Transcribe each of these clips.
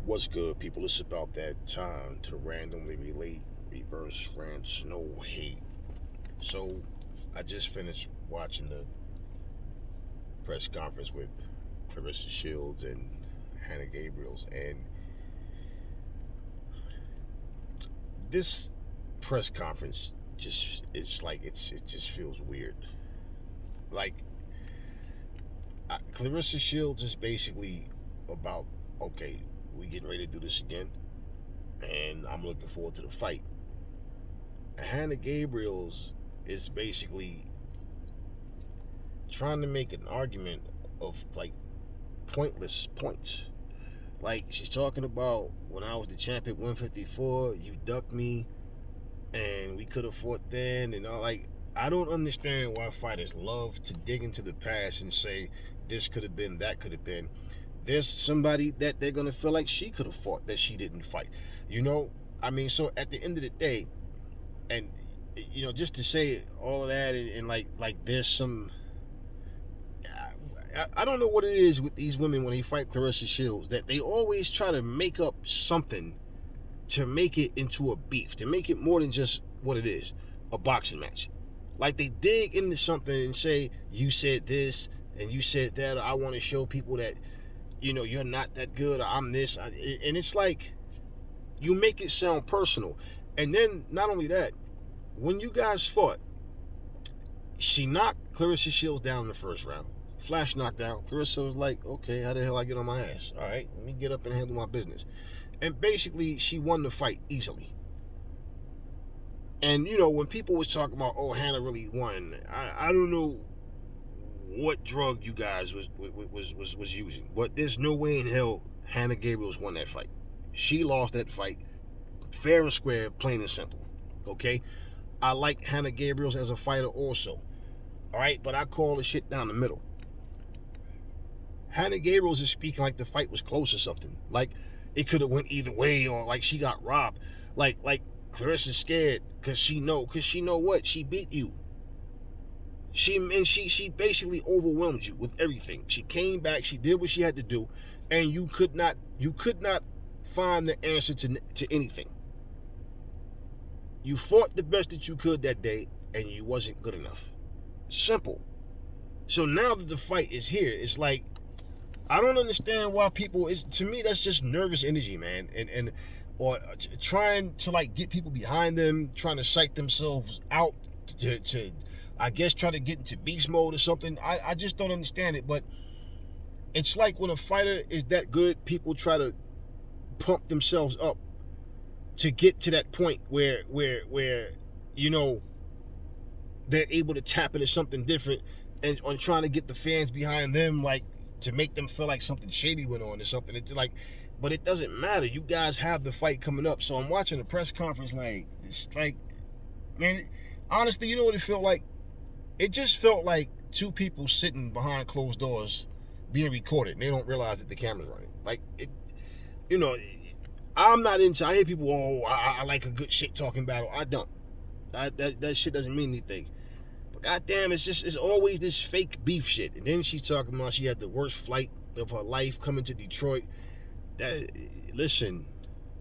What's good, people? It's about that time to randomly relate, reverse rants, no hate. So, I just finished watching the press conference with Claressa Shields and Hannah Gabriels, and this press conference just it's like it just feels weird. Like Claressa Shields is basically about, okay, we getting ready to do this again, and I'm looking forward to the fight. Hannah Gabriels is basically trying to make an argument of like pointless points. Like she's talking about when I was the champ at 154, you ducked me, and we could have fought then, and all. Like I don't understand why fighters love to dig into the past and say this could have been, that could have been. There's somebody that they're gonna feel like she could have fought that she didn't fight. You know, I mean, so at the end of the day, and just to say all of that, and like there's some I don't know what it is with these women when they fight Claressa Shields that they always try to make up something to make it into a beef, to make it more than just what it is, a boxing match. Like they dig into something and say, you said this and you said that, or I want to show people that, you're not that good, or I'm this. And it's like, you make it sound personal. And then, not only that, when you guys fought, she knocked Claressa Shields down in the first round. Flash knockdown. Claressa was like, okay, how the hell I get on my ass? All right, let me get up and handle my business. And basically, she won the fight easily. And, when people was talking about, oh, Hannah really won, I don't know what drug you guys was using, but there's no way in hell Hannah Gabriels won that fight. She lost that fight fair and square, plain and simple. Okay? I like Hannah Gabriels as a fighter also. All right? But I call the shit down the middle. Hannah Gabriels is speaking like the fight was close or something. Like it could have went either way, or like she got robbed. Like Claressa's scared because she know what? She beat you. She basically overwhelmed you with everything. She came back, she did what she had to do, and you could not find the answer to anything. You fought the best that you could that day, and you wasn't good enough. Simple. So now that the fight is here, it's like, I don't understand why people, to me that's just nervous energy, man, and or trying to like get people behind them, trying to psych themselves out to I guess try to get into beast mode or something. I just don't understand it. But it's like when a fighter is that good, people try to pump themselves up to get to that point where they're able to tap into something different, and on trying to get the fans behind them, like to make them feel like something shady went on or something. It's like, but it doesn't matter. You guys have the fight coming up. So I'm watching the press conference like, it's like, man, honestly, you know what it felt like? It just felt like two people sitting behind closed doors being recorded, and they don't realize that the camera's running. Like, you know, I'm not into, I hear people, oh, I like a good shit talking battle. I don't. That shit doesn't mean anything. But goddamn, it's always this fake beef shit. And then she's talking about she had the worst flight of her life coming to Detroit. Listen,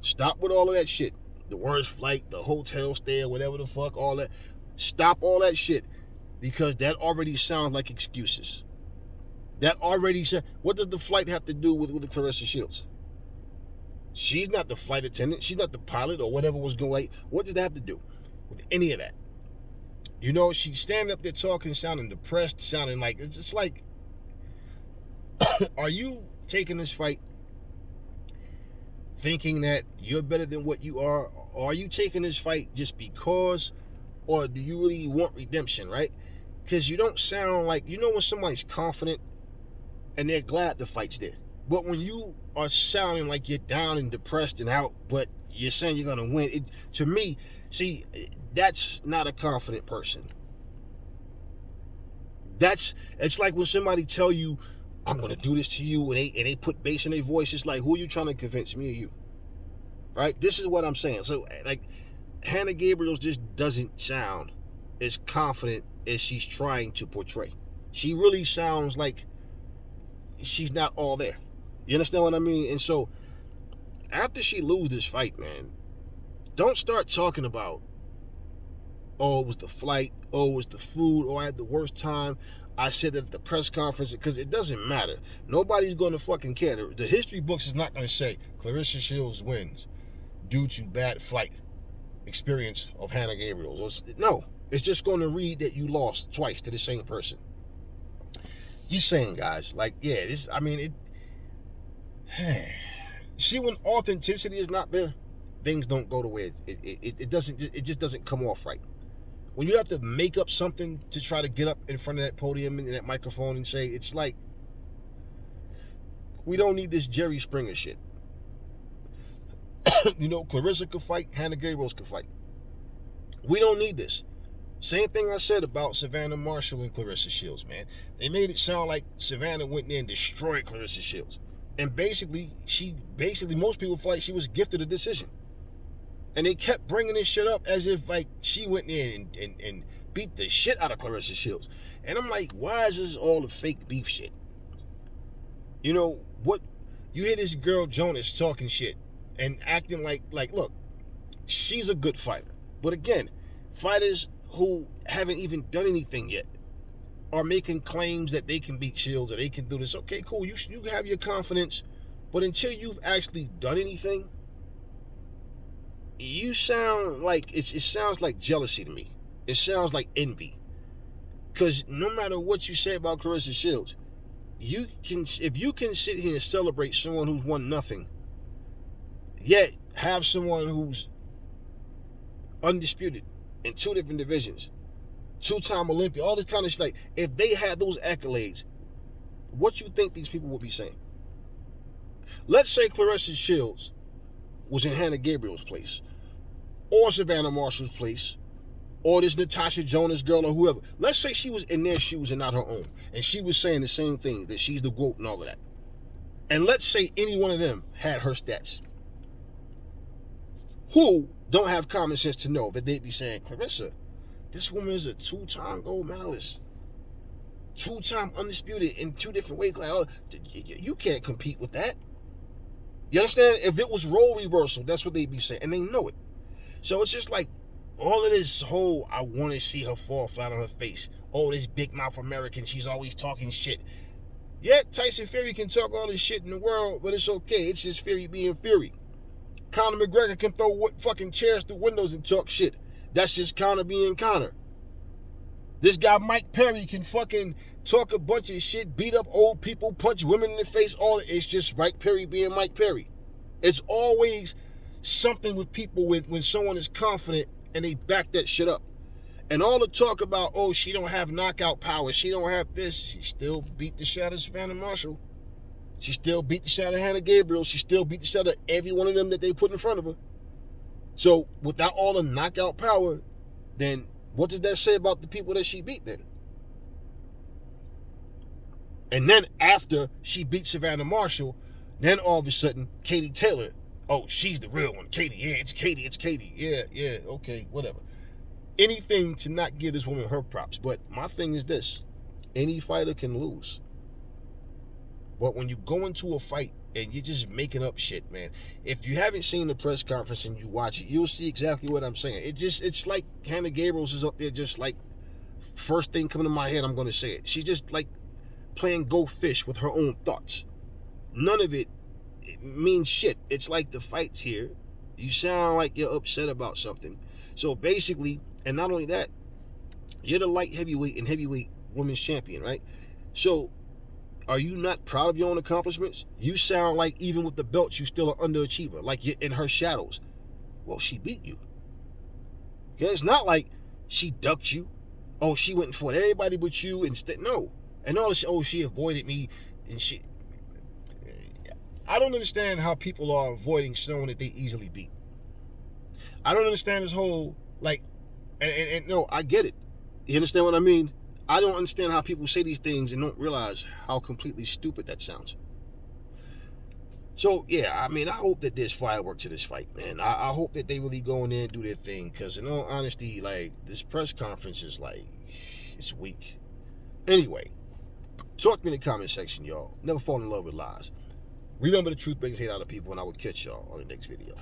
stop with all of that shit. The worst flight, the hotel stay, whatever the fuck, all that. Stop all that shit, because that already sounds like excuses. That already said, what does the flight have to do with the Claressa Shields? She's not the flight attendant. She's not the pilot or whatever was going. What does that have to do with any of that? She's standing up there talking, sounding depressed, sounding like, it's like, are you taking this fight thinking that you're better than what you are? Or are you taking this fight just because, or do you really want redemption, right? Because you don't sound like, when somebody's confident and they're glad the fight's there. But when you are sounding like you're down and depressed and out, but you're saying you're going to win, to me, see, that's not a confident person. It's like when somebody tell you, I'm going to do this to you, and they put bass in their voice. It's like, who are you trying to convince, me or you? Right? This is what I'm saying. So, like, Hannah Gabriels just doesn't sound as confident as she's trying to portray. She really sounds like she's not all there. You understand what I mean? And so after she lose this fight, man, don't start talking about, oh, it was the flight, oh, it was the food, oh, I had the worst time. I said that at the press conference, because it doesn't matter. Nobody's going to fucking care. The history books is not going to say Claressa Shivs wins due to bad flight experience of Hannah Gabriels. No, it's just going to read that you lost twice to the same person. Just saying, guys. Like, yeah, this. I mean, it. See, when authenticity is not there, things don't go the way it doesn't. It just doesn't come off right. When you have to make up something to try to get up in front of that podium and that microphone and say, it's like, we don't need this Jerry Springer shit. You know, Claressa could fight, Hannah Gabriels could fight. We don't need this. Same thing I said about Savannah Marshall and Claressa Shivs, man. They made it sound like Savannah went in and destroyed Claressa Shivs. And basically, most people feel like she was gifted a decision. And they kept bringing this shit up as if, like, she went in and beat the shit out of Claressa Shivs. And I'm like, why is this all the fake beef shit? You know, what? You hear this girl Jonas talking shit and acting like, look, she's a good fighter. But again, fighters who haven't even done anything yet are making claims that they can beat Shields or they can do this. Okay, cool. You have your confidence. But until you've actually done anything, you sound like, it sounds like jealousy to me. It sounds like envy. Because no matter what you say about Claressa Shivs, if you can sit here and celebrate someone who's won nothing, yet have someone who's undisputed in 2 different divisions, 2-time Olympian, all this kind of shit, like, if they had those accolades, what you think these people would be saying? Let's say Claressa Shivs was in Hannah Gabriels' place, or Savannah Marshall's place, or this Natasha Jonas girl, or whoever. Let's say she was in their shoes and not her own, and she was saying the same thing, that she's the GOAT and all of that. And let's say any one of them had her stats. Who don't have common sense to know that they'd be saying, Claressa, this woman is a 2-time gold medalist, 2-time undisputed in 2 different weight classes. You can't compete with that. You understand? If it was role reversal, that's what they'd be saying, and they know it. So it's just like, all of this whole, I want to see her fall flat on her face. Oh, this big mouth American, she's always talking shit. Yeah, Tyson Fury can talk all this shit in the world, but it's okay. It's just Fury being Fury. Conor McGregor can throw fucking chairs through windows and talk shit. That's just Conor being Conor. This guy Mike Perry can fucking talk a bunch of shit, beat up old people, punch women in the face. All it's just Mike Perry being Mike Perry. It's always something with people when someone is confident and they back that shit up. And all the talk about, oh, she don't have knockout power, she don't have this, she still beat the shit out of Savannah Marshall. She still beat the shit out of Hannah Gabriel. She still beat the shit out of every one of them that they put in front of her. So without all the knockout power, then what does that say about the people that she beat then? And then after she beat Savannah Marshall, then all of a sudden, Katie Taylor, oh, she's the real one. Katie, yeah, it's Katie. Yeah, okay, whatever. Anything to not give this woman her props. But my thing is this, any fighter can lose. But when you go into a fight and you're just making up shit, man, if you haven't seen the press conference and you watch it, you'll see exactly what I'm saying. It's like Hannah Gabriels is up there just like, first thing coming to my head, I'm going to say it. She's just like playing go fish with her own thoughts. None of it means shit. It's like the fights here, you sound like you're upset about something. So basically, and not only that, you're the light heavyweight and heavyweight women's champion, right? So are you not proud of your own accomplishments? You sound like even with the belts, you're still an underachiever, like you're in her shadows. Well, she beat you. Okay, it's not like she ducked you. Oh, she went and fought everybody but you instead. No. And all this, oh, she avoided me and she. I don't understand how people are avoiding someone that they easily beat. I don't understand this whole, like, and no, I get it. You understand what I mean? I don't understand how people say these things and don't realize how completely stupid that sounds. So, yeah, I mean, I hope that there's fireworks to this fight, man. I hope that they really go in there and do their thing, because in all honesty, like, this press conference is, like, it's weak. Anyway, talk to me in the comment section, y'all. Never fall in love with lies. Remember, the truth brings hate out of people, and I will catch y'all on the next video.